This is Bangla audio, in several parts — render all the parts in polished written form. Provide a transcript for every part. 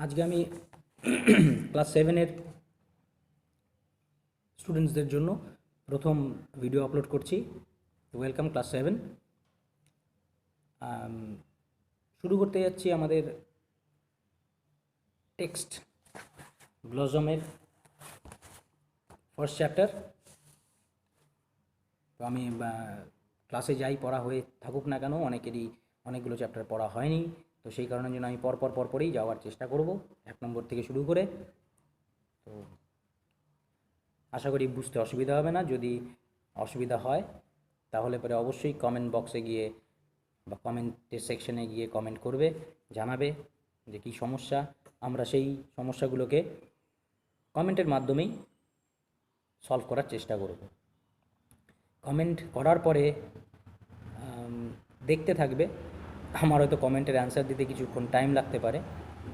আজকে আমি ক্লাস 7-এর স্টুডেন্টসদের জন্য প্রথম ভিডিও আপলোড করছি। Welcome class 7। শুরু করতে যাচ্ছি আমাদের টেক্সট ব্লজমের ফার্স্ট চ্যাপ্টার। তো আমি ক্লাসে যাই, পড়া হয়ে থাকুক না কেন, অনেকগুলো চ্যাপ্টার পড়া হয়নি, তো সেই কারণের জন্য আমি পরপরই যাওয়ার চেষ্টা করব 1 নম্বর থেকে শুরু করে। তো আশা করি বুঝতে অসুবিধা হবে না। যদি অসুবিধা হয় তাহলে পরে অবশ্যই কমেন্ট বক্সে গিয়ে বা কমেন্টের সেকশনে গিয়ে কমেন্ট করবে, জানাবে যে কী সমস্যা। আমরা সেই সমস্যাগুলোকে কমেন্টের মাধ্যমেই সলভ করার চেষ্টা করব। কমেন্ট করার পরে দেখতে থাকবে। আমার হয়তো কমেন্টের অ্যান্সার দিতে কিছুক্ষণ টাইম লাগতে পারে,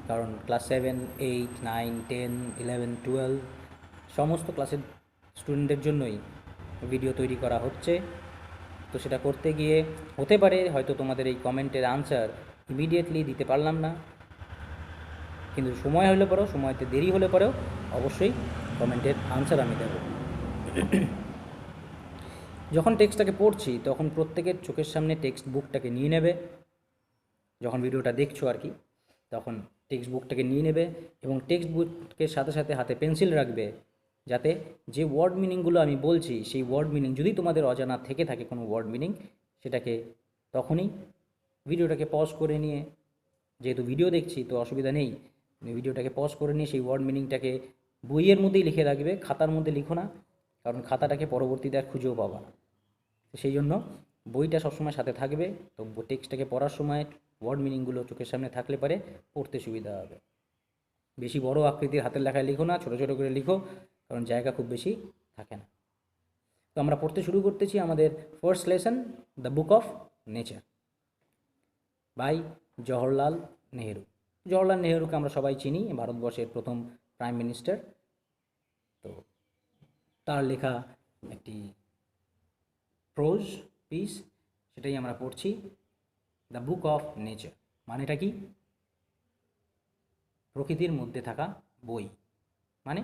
কারণ ক্লাস 7, 8, 9, 10, 11, 12 সমস্ত ক্লাসের স্টুডেন্টদের জন্যই ভিডিও তৈরি করা হচ্ছে। তো সেটা করতে গিয়ে হতে পারে হয়তো তোমাদের এই কমেন্টের আনসার ইমিডিয়েটলি দিতে পারলাম না, কিন্তু সময় হলে পরেও, সময়তে দেরি হলে পরেও অবশ্যই কমেন্টের আনসার আমি দেব। যখন টেক্সটটাকে পড়ছি তখন প্রত্যেকের চোখের সামনে টেক্সট বুকটাকে নিয়ে নেবে। যখন ভিডিওটা দেখছো আর কি, তখন টেক্সট বুকটাকে নিয়ে নেবে এবং টেক্সট বুকের সাথে সাথে হাতে পেন্সিল রাখবে, যাতে যে ওয়ার্ড মিনিংগুলো আমি বলছি সেই ওয়ার্ড মিনিং যদি তোমাদের অজানা থেকে থাকে কোনো ওয়ার্ড মিনিং, সেটাকে তখনই ভিডিওটাকে পজ করে নিয়ে, যেহেতু ভিডিও দেখছি তো অসুবিধা নেই, ভিডিওটাকে পজ করে নিয়ে সেই ওয়ার্ড মিনিংটাকে বইয়ের মধ্যেই লিখে রাখবে, খাতার মধ্যে লিখো না, কারণ খাতাটাকে পরবর্তীতে আর খুঁজেও পাবা না। তো সেই জন্য বইটা সবসময় সাথে থাকবে। তো টেক্সটটাকে পড়ার সময় ওয়ার্ড মিনিংগুলো চোখের সামনে থাকলে পারে পড়তে সুবিধা হবে। বেশি বড় আকৃতির হাতের লেখায় লিখো না, ছোটো ছোটো করে লিখো, কারণ জায়গা খুব বেশি থাকে না। তো আমরা পড়তে শুরু করতেছি আমাদের first lesson, the book of nature by Jawaharlal Nehru. Jawaharlal নেহেরুকে আমরা সবাই চিনি, ভারতবর্ষের প্রথম প্রাইম মিনিস্টার। তো তার লেখা একটি প্রোজ পিস, সেটাই আমরা পড়ছি, দ্য বুক অফ নেচার। মানেটা কি? প্রকৃতির মধ্যে থাকা বই। মানে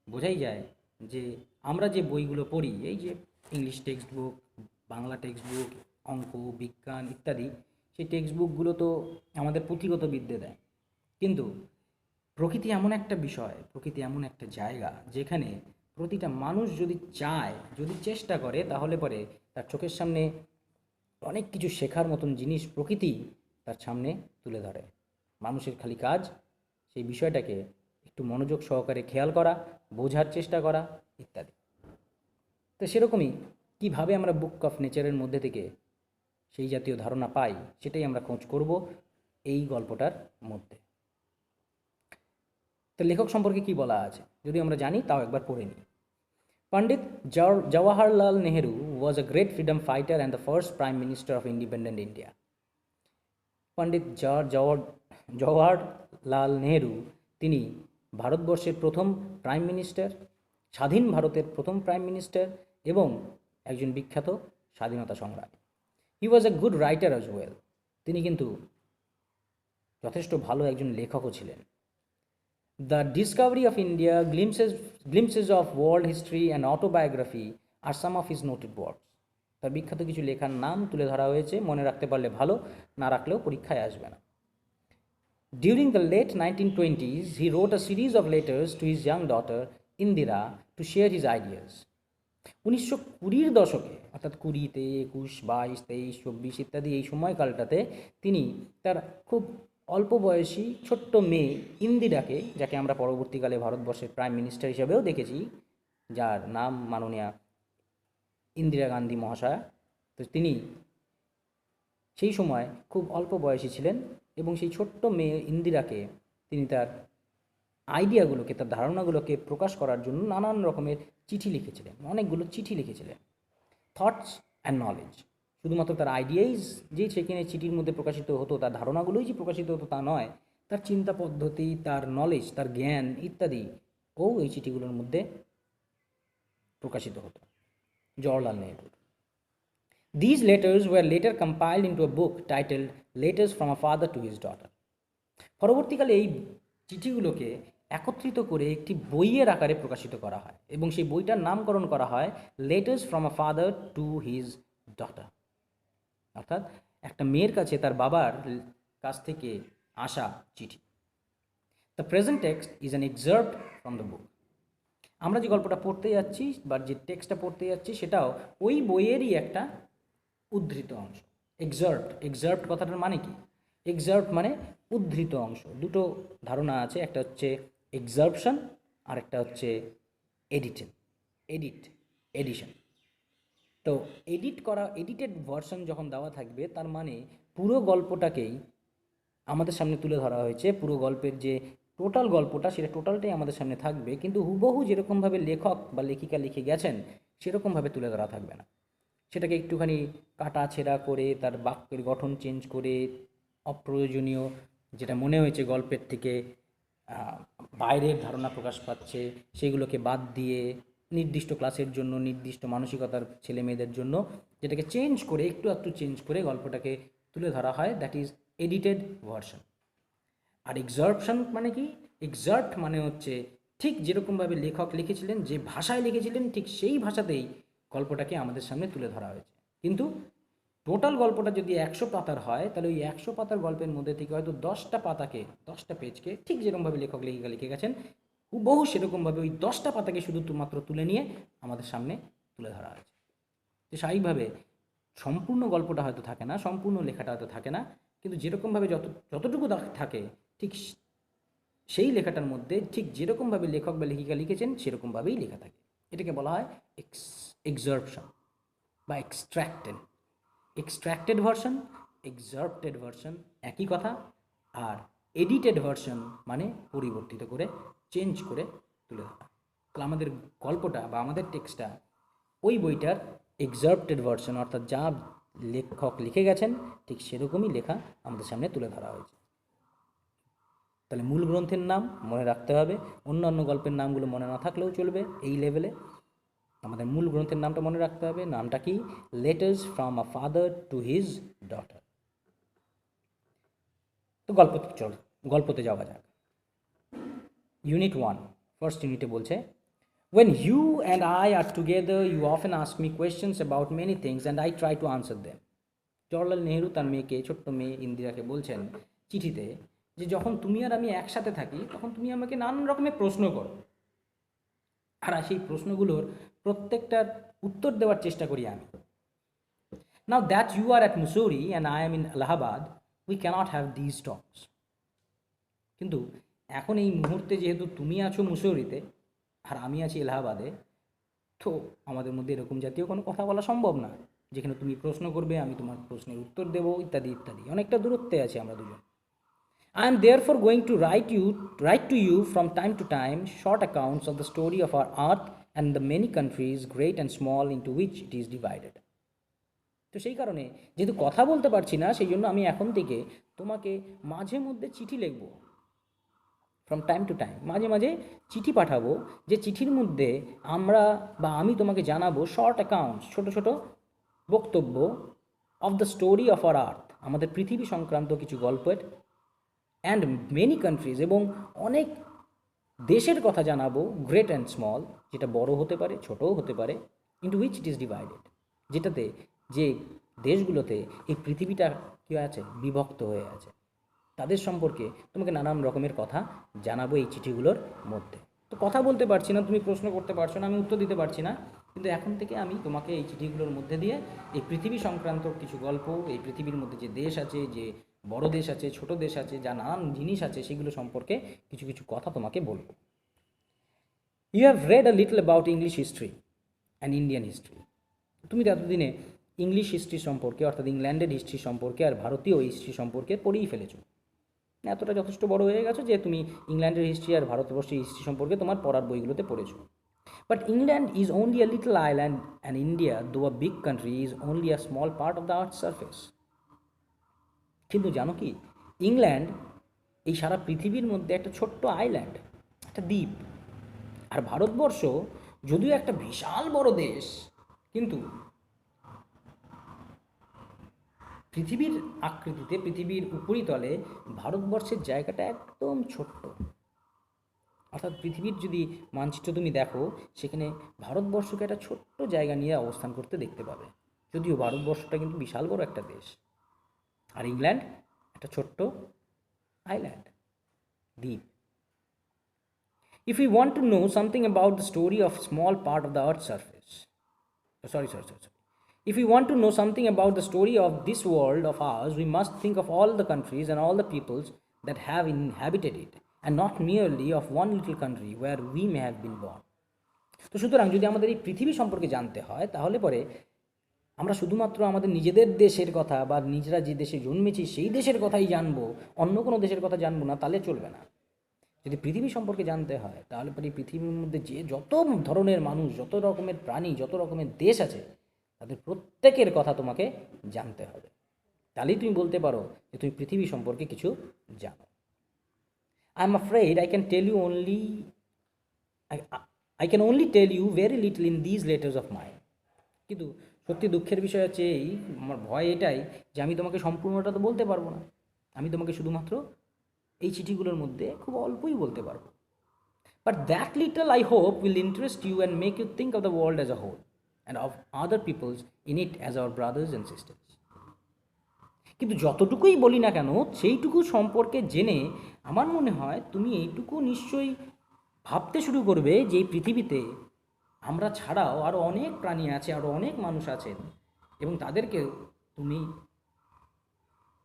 বোঝাই যায় যে আমরা যে বইগুলো পড়ি, এই যে English text book, Bangla text book, অঙ্ক, বিজ্ঞান ইত্যাদি, সেই টেক্সট বুকগুলো তো আমাদের পুঁথিগত বিদ্যে দেয়, কিন্তু প্রকৃতি এমন একটা বিষয়, প্রকৃতি এমন একটা জায়গা যেখানে প্রতিটা মানুষ যদি চায়, যদি চেষ্টা করে, তাহলে পরে তার চোখের সামনে অনেক কিছু শেখার মতন জিনিস প্রকৃতি তার সামনে তুলে ধরে। মানুষের খালি কাজ সেই বিষয়টাকে একটু মনোযোগ সহকারে খেয়াল করা, বোঝার চেষ্টা করা ইত্যাদি। তো সেরকমই কীভাবে আমরা বুক অফ নেচারের মধ্যে থেকে সেই জাতীয় ধারণা পাই, সেটাই আমরা খোঁজ করব এই গল্পটার মধ্যে। তো লেখক সম্পর্কে কি বলা আছে যদি আমরা জানি, তাও একবার পড়ে নিই। Pandit Jawaharlal Nehru was a great freedom fighter and the first Prime Minister of independent India. পণ্ডিত জওয়াহরলাল নেহেরু, তিনি ভারতবর্ষের প্রথম প্রাইম মিনিস্টার, স্বাধীন ভারতের প্রথম প্রাইম মিনিস্টার এবং একজন বিখ্যাত স্বাধীনতা সংগ্রামী। He was a good writer as well. তিনি কিন্তু যথেষ্ট ভালো একজন লেখকও ছিলেন। The discovery of India, glimpses of world history and autobiography are some of his noted works. তার বিখ্যাত কিছু লেখার নাম তুলে ধরা হয়েছে, মনে রাখতে পারলে ভালো, না রাখলেও পরীক্ষায় আসবে না। During the late 1920s, he wrote a series of letters to his young daughter Indira to share his ideas. 1920-র দশকে, অর্থাৎ 20-তে, 21, 22, 23, 24 ইত্যাদি এই সময়কালটাতে তিনি তার খুব অল্প বয়সী ছোট্ট মেয়ে ইন্দিরাকে, যাকে আমরা পরবর্তীকালে ভারতবর্ষের প্রাইম মিনিস্টার হিসাবেও দেখেছি, যার নাম মাননীয়া ইন্দিরা গান্ধী মহাশয়া, তো তিনি সেই সময় খুব অল্প বয়সী ছিলেন এবং সেই ছোট্ট মেয়ে ইন্দিরাকে তিনি তার আইডিয়াগুলোকে, তার ধারণাগুলোকে প্রকাশ করার জন্য নানান রকমের চিঠি লিখেছিলেন, অনেকগুলো চিঠি লিখেছিলেন। থটস অ্যান্ড নলেজ, শুধুমাত্র তার আইডিয়াই যে সেখানে চিঠির মধ্যে প্রকাশিত হতো, তার ধারণাগুলোই যে প্রকাশিত হতো তা নয়, তার চিন্তা পদ্ধতি, তার নলেজ, তার জ্ঞান ইত্যাদি ও এই চিঠিগুলোর মধ্যে প্রকাশিত হতো। Jawaharlal Nehru. These letters were later compiled into a book titled Letters from a Father to His Daughter. পরবর্তীকালে এই চিঠিগুলোকে একত্রিত করে একটি বইয়ের আকারে প্রকাশিত করা হয় এবং সেই বইটার নামকরণ করা হয় letters from a father to his daughter, অর্থাৎ একটা মেয়ের কাছে তার বাবার কাছ থেকে আসা চিঠি। The present text is an excerpt from the book. আমরা যে গল্পটা পড়তে যাচ্ছি বা যে টেক্সটটা পড়তে যাচ্ছি সেটাও ওই বইয়েরই একটা উদ্ধৃত অংশ। এক্সার্ভড কথাটার মানে কি? এক্সার্ভড মানে উদ্ধৃত অংশ। দুটো ধারণা আছে, একটা হচ্ছে এক্সার্পশন আর একটা হচ্ছে এডিশন। তো এডিটেড ভার্সন যখন দেওয়া থাকবে তার মানে পুরো গল্পটাকেই আমাদের সামনে তুলে ধরা হয়েছে। পুরো গল্পের যে টোটাল গল্পটা সেটা টোটালটাই আমাদের সামনে থাকবে, কিন্তু হুবহু যেরকমভাবে লেখক বা লেখিকা লিখে গেছেন সেরকমভাবে তুলে ধরা থাকবে না। সেটাকে একটুখানি কাটা ছেঁড়া করে তার বাক্যের গঠন চেঞ্জ করে অপ্রয়োজনীয় যেটা মনে হয়েছে গল্পের থেকে বাইরের ধারণা প্রকাশ পাচ্ছে সেগুলোকে বাদ দিয়ে নির্দিষ্ট ক্লাসের জন্য নির্দিষ্ট মানসিকতার ছেলে মেয়েদের জন্য যেটাকে চেঞ্জ করে একটু চেঞ্জ করে গল্পটাকে তুলে ধরা হয়, দ্যাট ইজ এডিটেড ভার্সন। আর এক্সার্পশন মানে কি? এক্সার্ট মানে হচ্ছে ঠিক যেরকমভাবে লেখক লিখেছিলেন, যে ভাষায় লিখেছিলেন ঠিক সেই ভাষাতেই গল্পটাকে আমাদের সামনে তুলে ধরা হয়েছে। কিন্তু টোটাল গল্পটা যদি 100 পাতার হয় তাহলে ওই 100 পাতার গল্পের মধ্যে থেকে হয়তো 10টা পেজকে ঠিক যেরকমভাবে লেখক লেখিকা লিখে গেছেন হুবহু সেরকমভাবে ওই 10টা পাতাকে শুধু মাত্র তুলে নিয়ে আমাদের সামনে তুলে ধরা হয়েছে। তো স্বাভাবিকভাবে সম্পূর্ণ গল্পটা হয়তো থাকে না, সম্পূর্ণ লেখাটা হয়তো থাকে না, কিন্তু যেরকমভাবে যতটুকু থাকে ঠিক সেই লেখাটার মধ্যে ঠিক যেরকমভাবে লেখক বা লেখিকা লিখেছেন সেরকমভাবেই লেখা থাকে। এটাকে বলা হয় এক্সার্পশন বা এক্সট্র্যাক্টেড ভার্সন, এক্সার্পটেড ভার্সন একই কথা। আর এডিটেড ভার্সন মানে পরিবর্তিত করে চেঞ্জ করে তুলে ধরা। তাহলে আমাদের গল্পটা বা আমাদের টেক্সটটা ওই বইটার এক্সার্পটেড ভার্সন, অর্থাৎ যা লেখক লিখে গেছেন ঠিক সেরকমই লেখা আমাদের সামনে তুলে ধরা হয়েছে। তাহলে মূল গ্রন্থের নাম মনে রাখতে হবে, অন্যান্য গল্পের নামগুলো মনে না থাকলেও চলবে। এই লেভেলে আমাদের মূল গ্রন্থের নামটা মনে রাখতে হবে। নামটা কি? Letters from a father to his daughter. তো গল্পতে যাওয়া যাক। ইউনিট 1 ফার্স্ট ইউনিটে বলছে, When you and I are together, you often ask me questions about many things and I try to answer them. Jawaharlal Nehru তার মেয়েকে, ছোট্ট মেয়ে ইন্দিরাকে বলছেন চিঠিতে যে যখন তুমি আর আমি একসাথে থাকি তখন তুমি আমাকে নানান রকমের প্রশ্ন করো, আর সেই প্রশ্নগুলোর প্রত্যেকটার উত্তর দেওয়ার চেষ্টা করি আমি। Now that you are at Mussoorie and I am in Allahabad, we cannot have these talks. কিন্তু এখন এই মুহূর্তে যেহেতু তুমি আছো মুসৌরিতে আর আমি আছি এলাহাবাদে, তো আমাদের মধ্যে এরকম জাতীয় কোনো কথা বলা সম্ভব না, যেখানে তুমি প্রশ্ন করবে আমি তোমার প্রশ্নের উত্তর দেবো ইত্যাদি ইত্যাদি। অনেকটা দূরত্বে আছি আমরা দুজন। I am therefore going to write to you from time to time short accounts of the story of our earth and the many countries, great and small, into which it is divided. তো সেই কারণে যেহেতু কথা বলতে পারছি না, সেই জন্য আমি এখন থেকে তোমাকে মাঝে মধ্যে চিঠি লিখব, ফ্রম টাইম টু টাইম, মাঝে মাঝে চিঠি পাঠাবো, যে চিঠির মধ্যে আমি তোমাকে জানাবো শর্ট অ্যাকাউন্টস, ছোট ছোট বক্তব্য, of the story of our earth, আমাদের পৃথিবী সংক্রান্ত কিছু গল্পের, অ্যান্ড মেনি কান্ট্রিজ, এবং অনেক দেশের কথা জানাবো, গ্রেট অ্যান্ড স্মল, যেটা বড় হতে পারে ছোটও হতে পারে, into which it is divided, যেটাতে যে দেশগুলোতে এই পৃথিবীটা কী আছে, বিভক্ত হয়ে আছে, তাদের সম্পর্কে তোমাকে নানান রকমের কথা জানাবো এই চিঠিগুলোর মধ্যে। তো কথা বলতে পারছি না, তুমি প্রশ্ন করতে পারছো না, আমি উত্তর দিতে পারছি না, কিন্তু এখন থেকে আমি তোমাকে এই চিঠিগুলোর মধ্যে দিয়ে এই পৃথিবী সংক্রান্ত কিছু গল্প, এই পৃথিবীর মধ্যে যে দেশ আছে, যে বড় দেশ আছে, ছোট দেশ আছে, যা নানান জিনিস আছে, সেগুলো সম্পর্কে কিছু কিছু কথা তোমাকে বলবো। You have read a little about English history and Indian history. তুমি এতদিনে ইংলিশ হিস্ট্রি সম্পর্কে, অর্থাৎ ইংল্যান্ডের হিস্ট্রি সম্পর্কে আর ভারতীয় হিস্ট্রি সম্পর্কে পড়েই ফেলেছো। এতটা যথেষ্ট বড় হয়ে গেছো যে তুমি ইংল্যান্ডের হিস্ট্রি আর ভারতবর্ষের হিস্ট্রি সম্পর্কে তোমার পড়ার বইগুলোতে পড়েছো। But England is only a little island and India, though a big country, is only a small part of the earth surface. কিন্তু জানো কি, ইংল্যান্ড এই সারা পৃথিবীর মধ্যে একটা ছোট্ট আইল্যান্ড, একটা দ্বীপ। আর ভারতবর্ষ যদিও একটা বিশাল বড় দেশ, কিন্তু পৃথিবীর আকৃতিতে, পৃথিবীর উপরিতলে ভারতবর্ষের জায়গাটা একদম ছোট্ট। অর্থাৎ পৃথিবীর যদি মানচিত্র তুমি দেখো, সেখানে ভারতবর্ষকে একটা ছোট্ট জায়গা নিয়ে অবস্থান করতে দেখতে পাবে। যদিও ভারতবর্ষটা কিন্তু বিশাল বড় একটা দেশ, আর ইংল্যান্ড একটা ছোট্ট আইল্যান্ড, দ্বীপ। If we want to know something about the story of small part of the earth's surface, sorry. If we want to know something about the story of this world of ours, we must think of all the countries and all the peoples that have inhabited it, and not merely of one little country where we may have been born. তো সুতরাং যদি আমাদের এই পৃথিবী সম্পর্কে জানতে হয়, তাহলে পরে আমরা শুধুমাত্র আমাদের নিজেদের দেশের কথা বা নিজেরা যে দেশে জন্মেছি সেই দেশের কথাই জানবো, অন্য কোনো দেশের কথা জানবো না, তাহলে চলবে না। যদি পৃথিবী সম্পর্কে জানতে হয়, তাহলে পরে পৃথিবীর মধ্যে যে যত ধরনের মানুষ, যত রকমের প্রাণী, যত রকমের দেশ আছে, তাদের প্রত্যেকের কথা তোমাকে জানতে হবে। তাহলেই তুমি বলতে পারো যে তুমি পৃথিবী সম্পর্কে কিছু জানো। I am afraid I can tell you only I can only tell you very little in these letters of mind. কিন্তু সত্যি দুঃখের বিষয় হচ্ছে এই, আমার ভয় এটাই যে আমি তোমাকে সম্পূর্ণটা তো বলতে পারবো না। আমি তোমাকে শুধুমাত্র এই চিঠিগুলোর মধ্যে খুব অল্পই বলতে পারবো। But that little I hope will interest you and make you think of the world as a whole and of other peoples in it as our brothers and sisters. কিন্তু যতটুকুই বলি না কেন, সেইটুকু সম্পর্কে জেনে আমার মনে হয় তুমি এইটুকু নিশ্চয়ই ভাবতে শুরু করবে যে এই পৃথিবীতে আমরা ছাড়াও আরও অনেক প্রাণী আছে, আরও অনেক মানুষ আছেন, এবং তাদেরকেও তুমি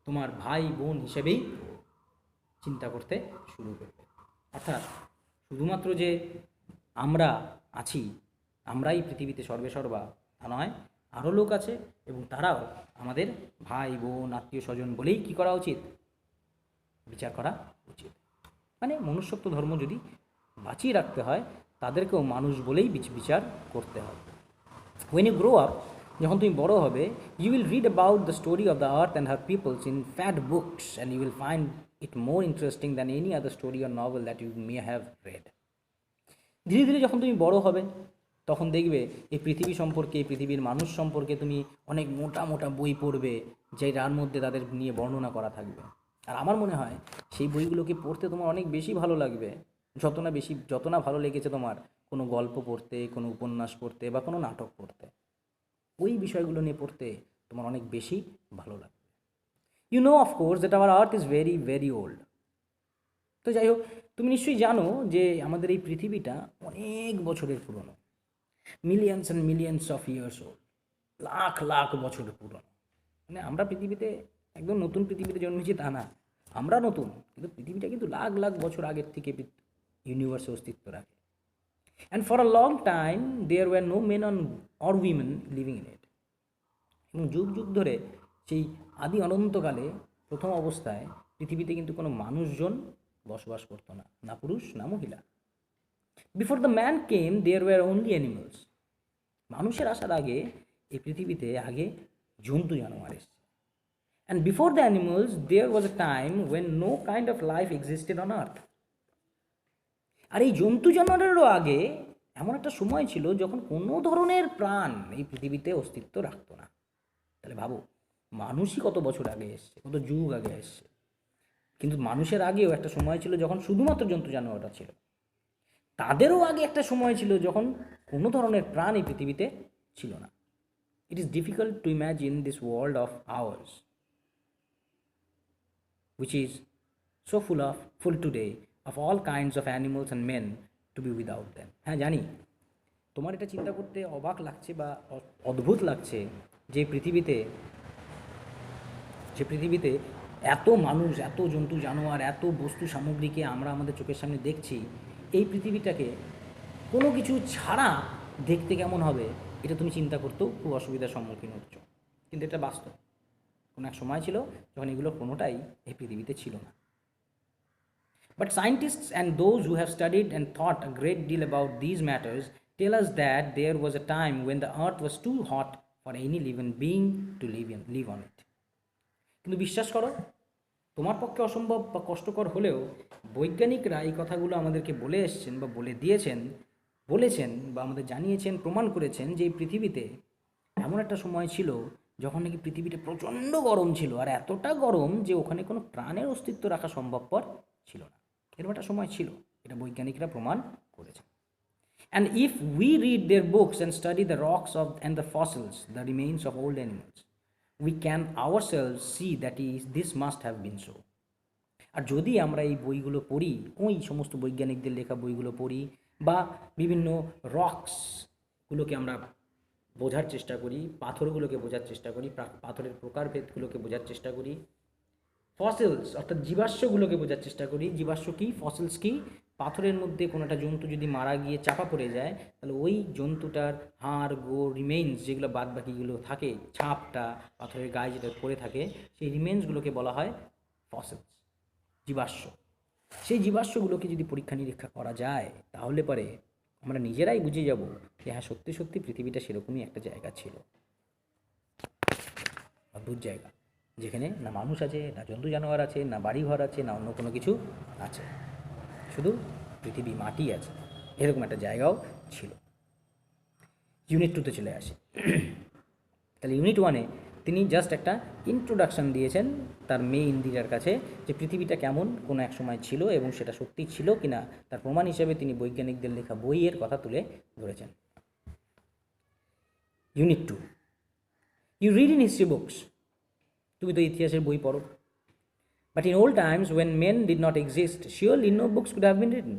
তোমার ভাই বোন হিসেবেই চিন্তা করতে শুরু করবে। অর্থাৎ শুধুমাত্র যে আমরা আছি, আমরাই পৃথিবীতে সর্বেসর্বা তা নয়, আরও লোক আছে এবং তারাও আমাদের ভাই বোন আত্মীয় স্বজন বলেই কী করা উচিত? বিচার করা উচিত। মানে মনুষ্যত্ব ধর্ম যদি বাঁচিয়ে রাখতে হয়, তাদেরকেও মানুষ বলেই বিচার করতে হবে। When you grow up, যখন তুমি বড় হবে, you will read about the story of the earth and her peoples in fat books, and you will find it more interesting than any other story or novel that you may have read. ধীরে ধীরে যখন তুমি বড় হবে, তখন দেখবে এই পৃথিবী সম্পর্কে, এই পৃথিবীর মানুষ সম্পর্কে তুমি অনেক মোটা মোটা বই পড়বে, যার মধ্যে তাদের নিয়ে বর্ণনা করা থাকবে। আর আমার মনে হয় সেই বইগুলোকে পড়তে তোমার অনেক বেশি ভালো লাগবে, যত না ভালো লেগেছে তোমার কোনো গল্প পড়তে, কোনো উপন্যাস পড়তে বা কোনো নাটক পড়তে। ওই বিষয়গুলো নিয়ে পড়তে তোমার অনেক বেশি ভালো লাগবে। You know of course that our earth is very very old. তো যাই হোক, তুমি নিশ্চয়ই জানো যে আমাদের এই পৃথিবীটা অনেক বছরের পুরনো, millions and millions of years old, lakh lakh বছরের পুরনো। মানে আমরা পৃথিবীতে একদম নতুন পৃথিবীতে জন্মেছি তা না, আমরা নতুন, কিন্তু পৃথিবীটা কিন্তু লাখ লাখ বছর আগের থেকে ইউনিভার্সে অস্তিত্ব রাখে। And for a long time there were no men or women living in it. এবং যুগ যুগ ধরে সেই আদি অনন্তকালে প্রথম অবস্থায় পৃথিবীতে কিন্তু কোনো মানুষজন বসবাস করতো না, না পুরুষ না মহিলা। Before the man came there were only animals. মানুষের আসার আগে এই পৃথিবীতে আগে জন্তু জানোয়ার এসছে। And before the animals there was a time when no kind of life existed on earth. আর এই জন্তু জানোয়ারেরও আগে এমন একটা সময় ছিল যখন কোনো ধরনের প্রাণ এই পৃথিবীতে অস্তিত্ব রাখতো না। তাহলে ভাবো, মানুষই কত বছর আগে এসছে, কত যুগ আগে এসছে। কিন্তু মানুষের আগেও একটা সময় ছিল যখন শুধুমাত্র জন্তু জানোয়ারটা ছিল। তাদেরও আগে একটা সময় ছিল যখন কোনো ধরনের প্রাণ এই পৃথিবীতে ছিল না। It is difficult to imagine this world of hours which is so full today of all kinds of animals and men to be without them. হ্যাঁ জানি, তোমার এটা চিন্তা করতে অবাক লাগছে বা অদ্ভুত লাগছে যে পৃথিবীতে এত মানুষ, এত জন্তু জানোয়ার, এত বস্তু সামগ্রীকে আমরা আমাদের চোখের সামনে দেখছি। এই পৃথিবীটাকে কোনো কিছু ছাড়া দেখতে কেমন হবে, এটা তুমি চিন্তা করতেও খুব অসুবিধার সম্মুখীন হচ্ছ। কিন্তু এটা বাস্তব। কোনো এক সময় ছিল যখন এগুলো কোনোটাই এই পৃথিবীতে ছিল না। But scientists and those who have studied and thought a great deal about these matters tell us that there was a time when the earth was too hot for any living being to live on it. কিন্তু বিশ্বাস করো, তোমার পক্ষে অসম্ভব বা কষ্টকর হলেও বৈজ্ঞানিকরা এই কথাগুলো আমাদেরকে বলে এসছেন বা বলেছেন বা আমাদের জানিয়েছেন, প্রমাণ করেছেন যে এই পৃথিবীতে এমন একটা সময় ছিল যখন নাকি পৃথিবীটা প্রচণ্ড গরম ছিল, আর এতটা গরম যে ওখানে কোনো প্রাণের অস্তিত্ব রাখা সম্ভবপর ছিল না। এরকম একটা সময় ছিল, এটা বৈজ্ঞানিকরা প্রমাণ করেছে। And if we read their books and study the rocks and the fossils, the remains of old animals, we can ourselves see that this must have been so. আর যদি আমরা এই বইগুলো পড়ি, ওই সমস্ত বৈজ্ঞানিকদের লেখা বইগুলো পড়ি, বা বিভিন্ন রক্সগুলোকে আমরা বোঝার চেষ্টা করি, পাথরগুলোকে বোঝার চেষ্টা করি, পাথরের প্রকারভেদগুলোকে বোঝার চেষ্টা করি, ফসিলস অর্থাৎ জীবাশ্মগুলোকে বোঝার চেষ্টা করি। জীবাশ্ম কী, ফসিলস কী? পাথরের মধ্যে কোনো একটা জন্তু যদি মারা গিয়ে চাপা পড়ে যায়, তাহলে ওই জন্তুটার হাড়, গোড়, রিমেইনস যেগুলো বাদ বাকিগুলো থাকে, ছাপটা পাথরের গায়ে যেটা পড়ে থাকে, সেই রিমেইনসগুলোকে বলা হয় ফসিলস, জীবাশ্ম। সেই জীবাশ্মগুলোকে যদি পরীক্ষা নিরীক্ষা করা যায়, তাহলে পরে আমরা নিজেরাই বুঝে যাব যে হ্যাঁ, সত্যি সত্যি পৃথিবীটা সেরকমই একটা জায়গা ছিল, অদ্ভুত জায়গা, যেখানে না মানুষ আছে, না জন্তু জানোয়ার আছে, না বাড়িঘর আছে, না অন্য কোনো কিছু আছে, শুধু পৃথিবী, মাটি আছে। এরকম একটা জায়গাও ছিল। ইউনিট 2-তে চলে আসে। তাহলে ইউনিট 1-এ তিনি জাস্ট একটা ইন্ট্রোডাকশান দিয়েছেন তার মেয়ে ইন্দিরার কাছে, যে পৃথিবীটা কেমন কোনো এক সময় ছিল এবং সেটা সত্যি ছিল কিনা তার প্রমাণ হিসেবে তিনি বৈজ্ঞানিকদের লেখা বইয়ের কথা তুলে ধরেছেন। Unit 2, you read in history books, তুমি তো ইতিহাসের বই পড়ো। But in old times when men did not exist, surely no books could have been written.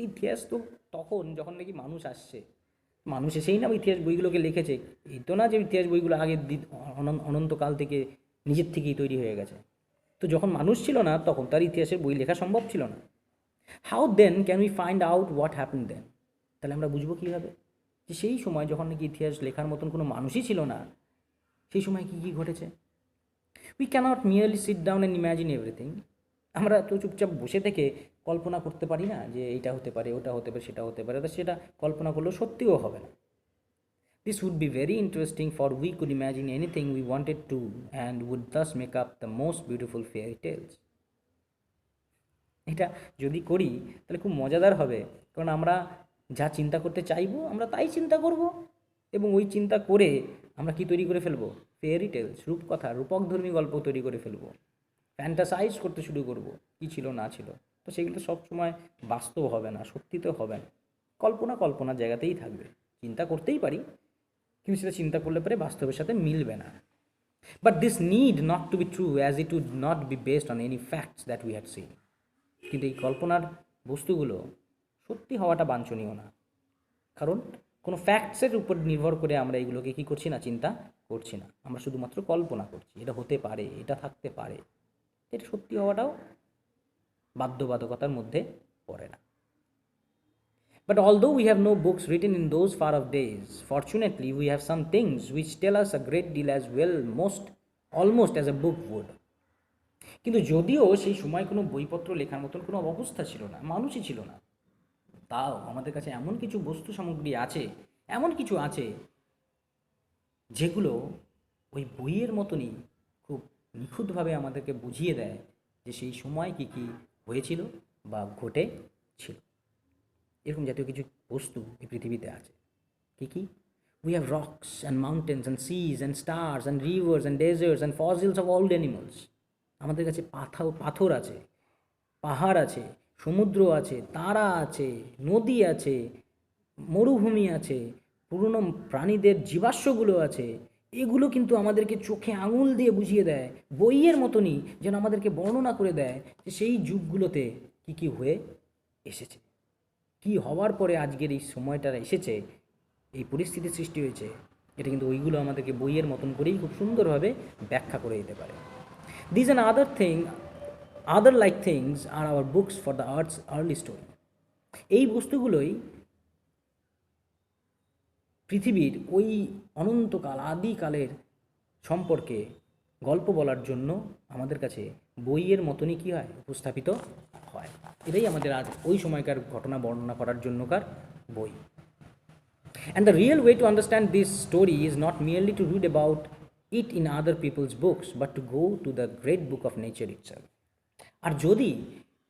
ইতিহাস তো তখন যখন নাকি মানুষ আসছে, মানুষ এসেই না ইতিহাস বইগুলোকে লিখেছে। এই তো না যে ইতিহাস বইগুলো আগে অনন্তকাল থেকে নিজের থেকেই তৈরি হয়ে গেছে। তো যখন মানুষ ছিল না, তখন তার ইতিহাসের বই লেখা সম্ভব ছিল না। How then can we find out what happen then? তাহলে আমরা বুঝবো কীভাবে যে সেই সময় যখন নাকি ইতিহাস লেখার মতন কোনো মানুষই ছিল না, সেই সময় কী কী ঘটেছে? We cannot merely sit down and imagine everything. আমরা তো চুপচাপ বসে থেকে কল্পনা করতে পারি না যে এইটা হতে পারে, ওটা হতে পারে, সেটা হতে পারে, তা সেটা কল্পনা করলেও সত্যিও হবে না। This would be very interesting, for we could imagine anything we wanted to and would thus make up the most beautiful fairy tales. এটা যদি করি তাহলে খুব মজাদার হবে, কারণ আমরা যা চিন্তা করতে চাইবো আমরা তাই চিন্তা করব, এবং ওই চিন্তা করে আমরা কি তৈরি করে ফেলবো? ফেয়ারি টেলস, রূপকথা, রূপকধর্মী গল্প তৈরি করে ফেলবো, ফ্যান্টাসাইজ করতে শুরু করব কী ছিল না ছিল। তো সেগুলো সবসময় বাস্তব হবে না, সত্যি তো হবে না, কল্পনার জায়গাতেই থাকবে। চিন্তা করতেই পারি, কিন্তু সেটা চিন্তা করলে পরে বাস্তবের সাথে মিলবে না। But this need not to be true, as it would not be based on any facts that we had seen. কিন্তু এই কল্পনার বস্তুগুলো সত্যি হওয়াটা বাঞ্ছনীয় না, কারণ কোনো ফ্যাক্টসের উপর নির্ভর করে আমরা এগুলোকে কী করছি না, চিন্তা করছি না। আমরা শুধুমাত্র কল্পনা করছি, এটা হতে পারে, এটা থাকতে পারে। এটা সত্যি হওয়াটাও বাধ্যবাধকতার মধ্যে পড়ে না। But although we have no books written in those far off days, fortunately we have some things which tell us a great deal as well, almost as a book would. কিন্তু যদিও সেই সময় কোনো বইপত্র লেখার মতন কোনো অবস্থা ছিল না, মানুষই ছিল না, তাও আমাদের কাছে এমন কিছু বস্তু সামগ্রী আছে, এমন কিছু আছে যেগুলো ওই বইয়ের মতনই খুব নিখুঁতভাবে আমাদেরকে বুঝিয়ে দেয় যে সেই সময় কী কী হয়েছিল বা ঘটেছিল। এরকম জাতীয় কিছু বস্তু এই পৃথিবীতে আছে। কী কী? We have rocks and mountains and seas and stars and rivers and deserts and fossils of all animals. আমাদের কাছে পাথর আছে, পাহাড় আছে, সমুদ্র আছে, তারা আছে, নদী আছে, মরুভূমি আছে, পুরনো প্রাণীদের জীবাশ্মগুলো আছে। এগুলো কিন্তু আমাদেরকে চোখে আঙুল দিয়ে বুঝিয়ে দেয়, বইয়ের মতনই যেন আমাদেরকে বর্ণনা করে দেয় যে সেই যুগগুলোতে কী কী হয়ে এসেছে, কী হওয়ার পরে আজকের এই সময়টা এসেছে, এই পরিস্থিতির সৃষ্টি হয়েছে। এটা কিন্তু ওইগুলো আমাদেরকে বইয়ের মতন করেই খুব সুন্দরভাবে ব্যাখ্যা করে দিতে পারে। These and other like things are our books for the earth's early story. এই বস্তুগুলোই পৃথিবীর ওই অনন্তকাল, আদিকালের সম্পর্কে গল্প বলার জন্য আমাদের কাছে বইয়ের মতনই কী হয়, উপস্থাপিত হয়। এটাই আমাদের আজ ওই সময়কার ঘটনা বর্ণনা করার জন্যকার বই। And the real way to understand this story is not merely to read about it in other people's books, but to go to the great book of nature itself. আর যদি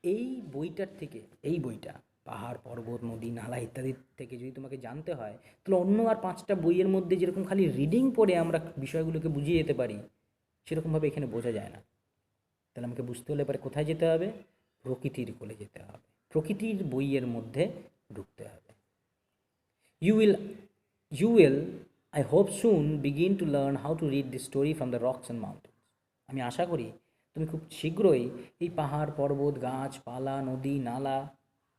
এই বইটার থেকে, এই বইটা পাহাড় পর্বত নদী নালা ইত্যাদি থেকে যদি তোমাকে জানতে হয়, তাহলে অন্য আর 5টা বইয়ের মধ্যে যেরকম খালি রিডিং পড়ে আমরা বিষয়গুলোকে বুঝিয়ে যেতে পারি, সেরকমভাবে এখানে বোঝা যায় না। তাহলে আমাকে বুঝতে হলে এবারে কোথায় যেতে হবে? প্রকৃতির কোলে যেতে হবে, প্রকৃতির বইয়ের মধ্যে ঢুকতে হবে। You will, you will, I hope soon begin to learn how to read this story from the rocks and mountains. আমি আশা করি তুমি খুব শীঘ্রই এই পাহাড় পর্বত গাছপালা নদী নালা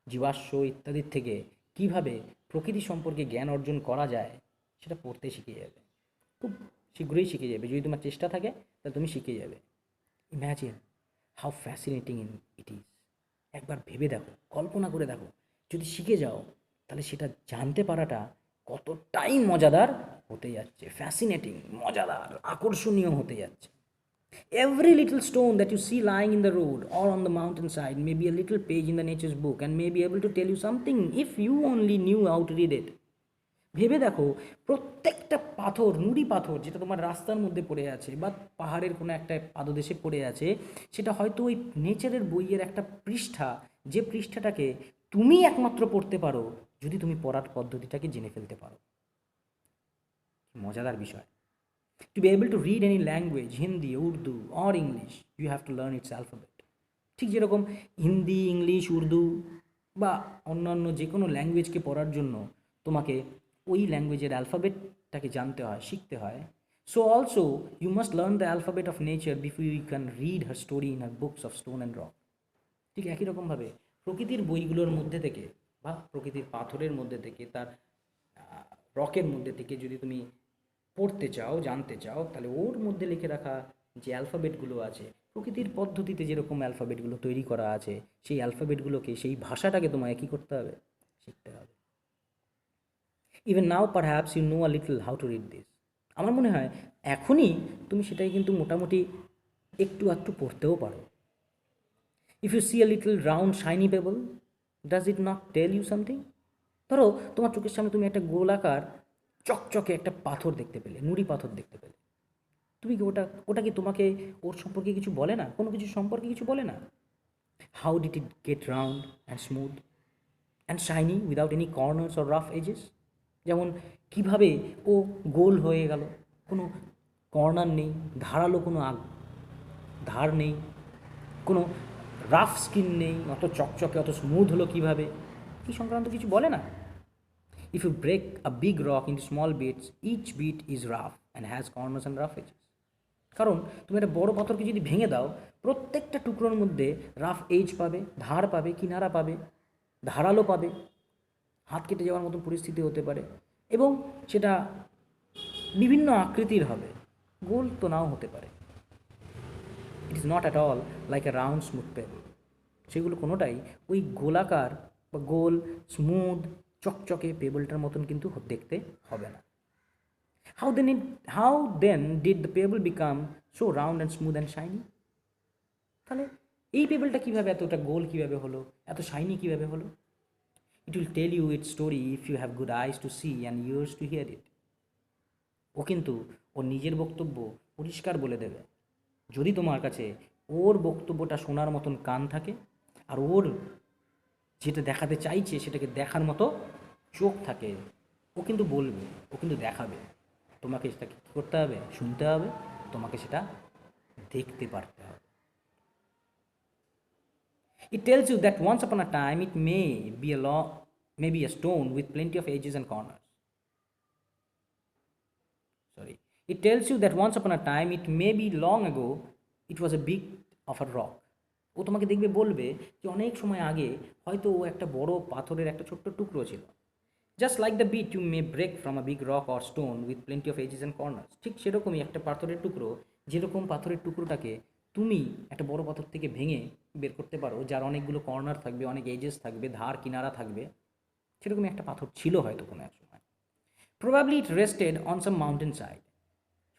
জীবাশ্ম ইত্যাদির থেকে কিভাবে প্রকৃতি সম্পর্কে জ্ঞান অর্জন করা যায় সেটা পড়তে শিখে যাবে। খুব শীঘ্রই শিখে যাবে, যদি তোমার চেষ্টা থাকে তাহলে তুমি শিখে যাবে। Imagine how fascinating it is. একবার ভেবে দেখো, কল্পনা করে দেখো, যদি শিখে যাও তাহলে সেটা জানতে পারাটা কতটাই মজাদার হতে যাচ্ছে, ফ্যাসিনেটিং, মজাদার, আকর্ষণীয় হতে যাচ্ছে। Every little stone that you see lying in the road or on the mountainside may be a little page in the nature's book and may be able to tell you something if you only knew how to read it. ভেবে দেখো, প্রত্যেকটা পাথর, নুড়ি পাথর যেটা তোমার রাস্তার মধ্যে পড়ে আছে বা পাহাড়ের কোনো একটা পাদদেশে পড়ে আছে, সেটা হয়তো ওই নেচারের বইয়ের একটা পৃষ্ঠা, যে পৃষ্ঠাটাকে তুমি একমাত্র পড়তে পারো যদি তুমি পড়ার পদ্ধতিটাকে জেনে ফেলতে পারো। মজাদার বিষয়। To be able to read any language, Hindi, Urdu or English, you have to learn its alphabet. ঠিক যেরকম হিন্দি, ইংলিশ, উর্দু বা অন্যান্য যে কোনো ল্যাঙ্গুয়েজকে পড়ার জন্য তোমাকে ওই ল্যাঙ্গুয়েজের অ্যালফাবেটটাকে জানতে হয়, শিখতে হয়। So also you must learn the alphabet of nature before you can read her story in her books of stone and rock. ঠিক একই রকমভাবে প্রকৃতির বইগুলোর মধ্যে থেকে বা প্রকৃতির পাথরের মধ্যে থেকে, তার রকের মধ্যে থেকে যদি তুমি পড়তে চাও, জানতে চাও, তাহলে ওর মধ্যে লিখে রাখা যে অ্যালফাবেটগুলো আছে, প্রকৃতির পদ্ধতিতে যেরকম অ্যালফাবেটগুলো তৈরি করা আছে, সেই অ্যালফাবেটগুলোকে, সেই ভাষাটাকে তোমায় কী করতে হবে? শিখতে হবে। Even now perhaps you know a little how to read this. আমার মনে হয় এখনই তুমি সেটাই কিন্তু মোটামুটি একটু আধটু পড়তেও পারো। If you see a little round shiny pebble, does it not tell you something? ধরো তোমার চোখের সামনে তুমি একটা গোলাকার চকচকে একটা পাথর দেখতে পেলে, নুড়ি পাথর দেখতে পেলে, তুমি কি ওটা কি তোমাকে ওর সম্পর্কে কিছু বলে না? কোনো কিছু সম্পর্কে কিছু বলে না? How did it get round and smooth and shiny without any corners or rough edges? যেমন কিভাবে ও গোল হয়ে গেল, কোনো কর্নার নেই, ধারালো কোনো ধার নেই, কোনো রাফ স্কিন নেই, অত চকচকে অত স্মুথ হলো কীভাবে? এই সংক্রান্ত কিছু বলে না। If you break a big rock into small bits, each bit is rough and has corners and rough edges. কারণ তুমি একটা বড় পাথরকে যদি ভেঙে দাও, প্রত্যেকটা টুকরোর মধ্যে রাফ এজ পাবে, ধার পাবে, কিনারা পাবে, ধারালো পাবে, হাত কেটে যাওয়ার মতন পরিস্থিতি হতে পারে, এবং সেটা বিভিন্ন আকৃতির হবে, গোল তো নাও হতে পারে। It is not at all like a round smooth payable. সেগুলো কোনোটাই ওই গোলাকার বা গোল স্মুথ চকচকে পেবলটার মতন কিন্তু দেখতে হবে না। How then did the pebble become so round and smooth and shiny? তাহলে এই পেবলটা কীভাবে এতটা গোল কীভাবে হলো, এত শাইনি কীভাবে হলো? It will tell you its story if you have good eyes to see and ears to hear it. ও কিন্তু ওর নিজের বক্তব্য পরিষ্কার বলে দেবে, যদি তোমার কাছে ওর বক্তব্যটা শোনার মতন কান থাকে আর ওর যেটা দেখাতে চাইছে সেটাকে দেখার মতো চোখ থাকে। ও কিন্তু বলবে, ও কিন্তু দেখাবে, তোমাকে সেটাকে কী করতে হবে? শুনতে হবে, তোমাকে সেটা দেখতে পারতে হবে। It tells you that once upon a time it may be a stone with plenty of edges and corners. It tells you that once upon a time, it may be long ago, it was a bit of a rock. ও তোমাকে দেখবে বলবে যে অনেক সময় আগে হয়তো ও একটা বড় পাথরের একটা ছোট্ট টুকরো ছিল। Just like the bit you may break from a big rock or stone with plenty of edges and corners. ঠিক সেরকমই একটা পাথরের টুকরো, যেরকম পাথরের টুকরোটাকে তুমি একটা বড় পাথর থেকে ভেঙে বের করতে পারো, যার অনেকগুলো কর্নার থাকবে, অনেক এজেস থাকবে, ধার কিনারা থাকবে, সেরকমই একটা পাথর ছিল হয়তো কোনো এক সময়। Probably it rested on some mountain side.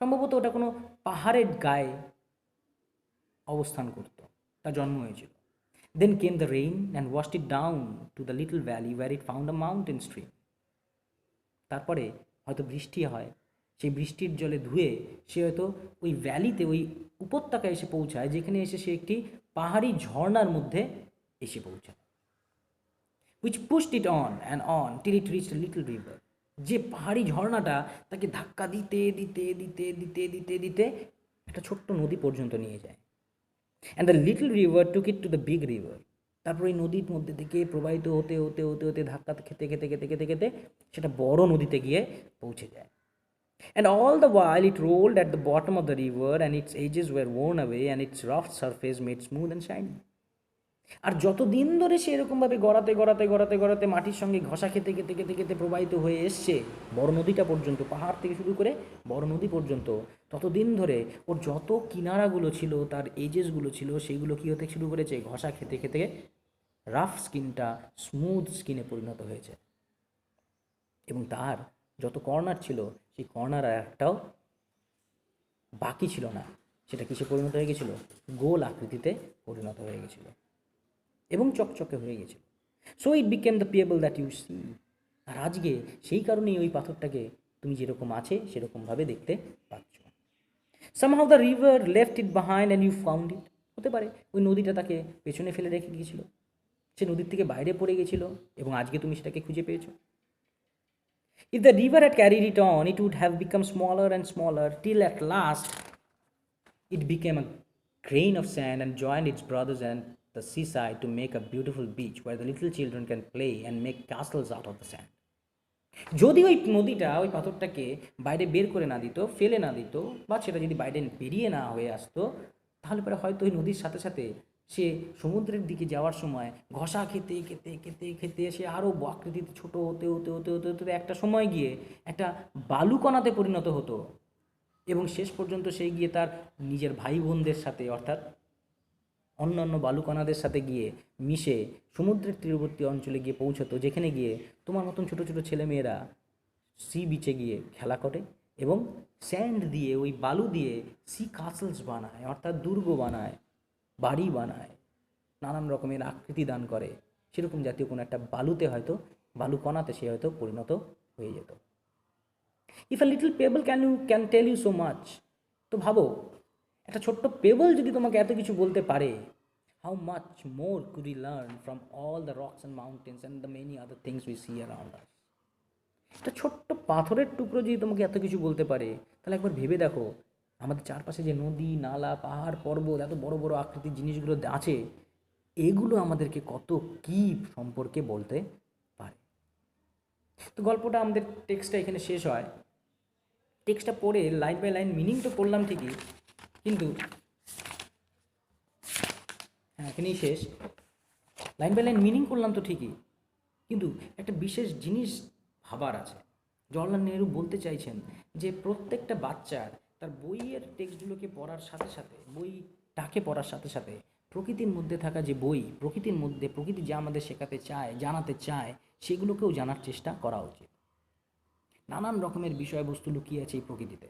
সম্ভবত ওটা কোনো পাহাড়ের গায়ে অবস্থান করত, তার জন্ম হয়েছিল। Then came the rain and washed it down to the little valley where it found a mountain stream. তারপরে হয়তো বৃষ্টি হয়, সেই বৃষ্টির জলে ধুয়ে সে হয়তো ওই ভ্যালিতে, ওই উপত্যকায় এসে পৌঁছায়, যেখানে এসে সে একটি পাহাড়ি ঝর্ণার মধ্যে এসে পৌঁছায়। which pushed it on till it reached a little river. যে পাহাড়ি ঝর্ণাটা তাকে ধাক্কা দিতে দিতে দিতে দিতে দিতে দিতে একটা ছোট্ট নদী পর্যন্ত নিয়ে যায়। And the little river took it to the big river. তারপর এই নদীর মধ্যে থেকে প্রবাহিত হতে হতে হতে হতে ধাক্কা খেতে খেতে খেতে খেতে খেতে সেটা বড় নদীতে গিয়ে পৌঁছে যায়। And all the while it rolled at the bottom of the river, and its edges were worn away, and its rough surface made smooth and shiny. আর যত দিন ধরে সে এরকমভাবে গড়াতে গড়াতে গড়াতে গড়াতে মাটির সঙ্গে ঘষা খেতে খেতে খেতে খেতে প্রবাহিত হয়ে এসছে বড় নদীটা পর্যন্ত, পাহাড় থেকে শুরু করে বড় নদী পর্যন্ত, ততদিন ধরে ওর যত কিনারাগুলো ছিল, তার এজেসগুলো ছিল, সেগুলো কী হতে শুরু করেছে, ঘষা খেতে খেতে রাফ স্কিনটা স্মুথ স্কিনে পরিণত হয়েছে। এবং তার যত কর্নার ছিল সেই কর্নার আর একটাও বাকি ছিল না, সেটা কিসে পরিণত হয়ে গেছিলো, গোল আকৃতিতে পরিণত হয়ে গেছিলো এবং চকচকে হয়ে গেছিল। So it became the pebble that you see. আর আজকে সেই কারণেই ওই পাথরটাকে তুমি যেরকম আছে সেরকমভাবে দেখতে পাচ্ছ। Somehow the river left it behind and you found it. হতে পারে ওই নদীটা তাকে পেছনে ফেলে রেখে গিয়েছিল, সে নদীর থেকে বাইরে পড়ে গেছিল এবং আজকে তুমি সেটাকে খুঁজে পেয়েছো। If the river had carried it on, it would have become smaller and smaller till at last it became a grain of sand and joined its brothers and the seaside to make a beautiful beach where the little children can play and make castles out of the sand. যদি ওই নদীটা ওই পাথরটাকে বাইরে বের করে না দিত, ফেলে না দিত, বা সেটা যদি বাইরে বেরিয়ে না হয়ে আসতো, তাহলে পরে হয়তো ওই নদীর সাথে সাথে সে সমুদ্রের দিকে যাওয়ার সময় ঘষা খেতে খেতে খেতে খেতে সে আরও আকৃতিতে ছোটো হতে হতে হতে হতে হতে একটা সময় গিয়ে একটা বালুকণাতে পরিণত হতো এবং শেষ পর্যন্ত সে গিয়ে তার নিজের ভাই বোনদের সাথে, অর্থাৎ অন্যান্য বালুকণাদের সাথে গিয়ে মিশে সমুদ্রের তীরবর্তী অঞ্চলে গিয়ে পৌঁছতো, যেখানে গিয়ে তোমার মতন ছোটো ছোটো ছেলেমেয়েরা সি বিচে গিয়ে খেলা করে এবং স্যান্ড দিয়ে, ওই বালু দিয়ে সি কাসলস বানায়, অর্থাৎ দুর্গ বানায়, বাড়ি বানায়, নানান রকমের আকৃতি দান করে। সেরকম জাতীয় কোনো একটা বালুতে হয়তো, বালুকণাতে সে হয়তো পরিণত হয়ে যেত। If a little pebble can tell you so much. তো ভাবো, একটা ছোট্ট পেবল যদি তোমাকে এত কিছু বলতে পারে, how much more could you learn from all the rocks and mountains and the many other things we see around us. একটা ছোট্ট পাথরের টুকরো যদি তোমাকে এত কিছু বলতে পারে, তাহলে একবার ভেবে দেখো আমাদের চারপাশে যে নদী, নালা, পাহাড়, পর্বত, এত বড় বড় আকৃতির জিনিসগুলো আছে, এগুলো আমাদেরকে কত কী সম্পর্কে বলতে পারে। তো গল্পটা আমাদের টেক্সটটা এখানে শেষ হয়। টেক্সটটা পড়ে লাইন বাই লাইন মিনিং তো করলাম ঠিকই, কিন্তু হ্যাঁ এখানেই শেষ। লাইন বাই লাইন মিনিং করলাম তো ঠিকই, কিন্তু একটা বিশেষ জিনিস ভাবার আছে। জওহরলাল নেহরু বলতে চাইছেন যে প্রত্যেকটা বাচ্চার তার বইয়ের টেক্সটগুলোকে পড়ার সাথে সাথে, বইটাকে পড়ার সাথে সাথে প্রকৃতির মধ্যে থাকা যে বই, প্রকৃতির মধ্যে প্রকৃতি যা আমাদের শেখাতে চায়, জানাতে চায়, সেগুলোকেও জানার চেষ্টা করা উচিত। নানান রকমের বিষয়বস্তু লুকিয়ে আছে এই প্রকৃতিতে।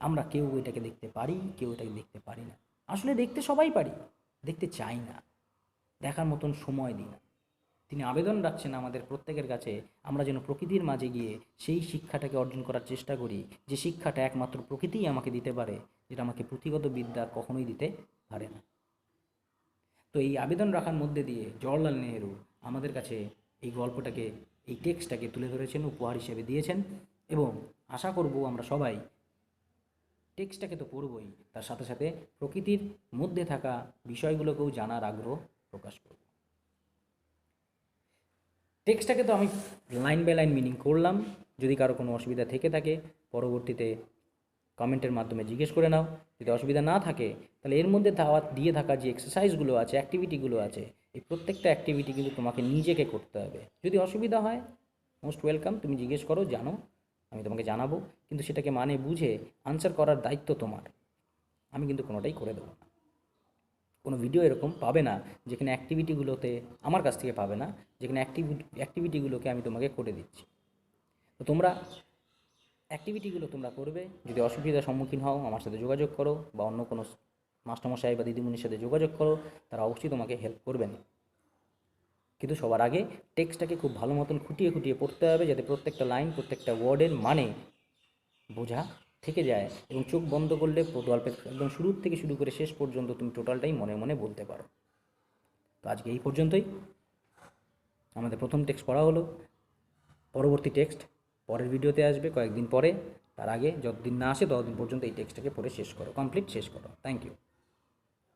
আমরা কেউ এটাকে দেখতে পারি, কেউ এটাকে দেখতে পারি না। আসলে দেখতে সবাই পারি, দেখতে চাই না, দেখার মতন সময় দিই না। তিনি আবেদন রাখছেন আমাদের প্রত্যেকের কাছে, আমরা যেন প্রকৃতির মাঝে গিয়ে সেই শিক্ষাটাকে অর্জন করার চেষ্টা করি, যে শিক্ষাটা একমাত্র প্রকৃতিই আমাকে দিতে পারে, যেটা আমাকে পুঁথিগত বিদ্যা কখনোই দিতে পারে না। তো এই আবেদন রাখার মধ্যে দিয়ে জওহরলাল নেহরু আমাদের কাছে এই গল্পটাকে, এই টেক্সটটাকে তুলে ধরেছেন, উপহার হিসেবে দিয়েছেন। এবং আশা করব আমরা সবাই টেক্সটটাকে তো পড়বই, তার সাথে সাথে প্রকৃতির মধ্যে থাকা বিষয়গুলোকেও জানার আগ্রহ প্রকাশ করব। টেক্সটটাকে তো আমি লাইন বাই লাইন মিনিং করলাম। যদি কারো কোনো অসুবিধা থেকে থাকে পরবর্তীতে কমেন্টের মাধ্যমে জিজ্ঞেস করে নাও। যদি অসুবিধা না থাকে তাহলে এর মধ্যে দিয়ে থাকা যে এক্সারসাইজগুলো আছে, অ্যাক্টিভিটিগুলো আছে, এই প্রত্যেকটা অ্যাক্টিভিটি কিন্তু তোমাকে নিজেকে করতে হবে। যদি অসুবিধা হয় মোস্ট ওয়েলকাম, তুমি জিজ্ঞেস করো, জানো, আমি তোমাকে জানাবো, কিন্তু সেটাকে মানে বুঝে আনসার করার দায়িত্ব তোমার। আমি কিন্তু কোনোটাই করে দেবো না। কোনো ভিডিও এরকম পাবে না যেখানে অ্যাক্টিভিটিগুলোতে আমার কাছ থেকে পাবে না, যেখানে অ্যাক্টিভিটিগুলোকে আমি তোমাকে করে দিচ্ছি। তো তোমরা অ্যাক্টিভিটিগুলো তোমরা করবে। যদি অসুবিধার সম্মুখীন হও আমার সাথে যোগাযোগ করো, বা অন্য কোনো মাস্টারমশাই বা দিদিমণির সাথে যোগাযোগ করো, তারা অবশ্যই তোমাকে হেল্প করবেন। কিন্তু সবার আগে টেক্সটটাকে খুব ভালো মতন খুঁটিয়ে খুঁটিয়ে পড়তে হবে, যাতে প্রত্যেকটা লাইন, প্রত্যেকটা ওয়ার্ডের মানে বোঝা থেকে যায়, এবং চোখ বন্ধ করলে গল্পের একদম শুরুর থেকে শুরু করে শেষ পর্যন্ত তুমি টোটালটাই মনে মনে বলতে পারো। তো আজকে এই পর্যন্তই। আমাদের প্রথম টেক্সট পড়া হলো। পরবর্তী টেক্সট পরের ভিডিওতে আসবে কয়েকদিন পরে। তার আগে যতদিন না আসে ততদিন পর্যন্ত এই টেক্সটটাকে পড়ে শেষ করো, কমপ্লিট শেষ করো। Thank you.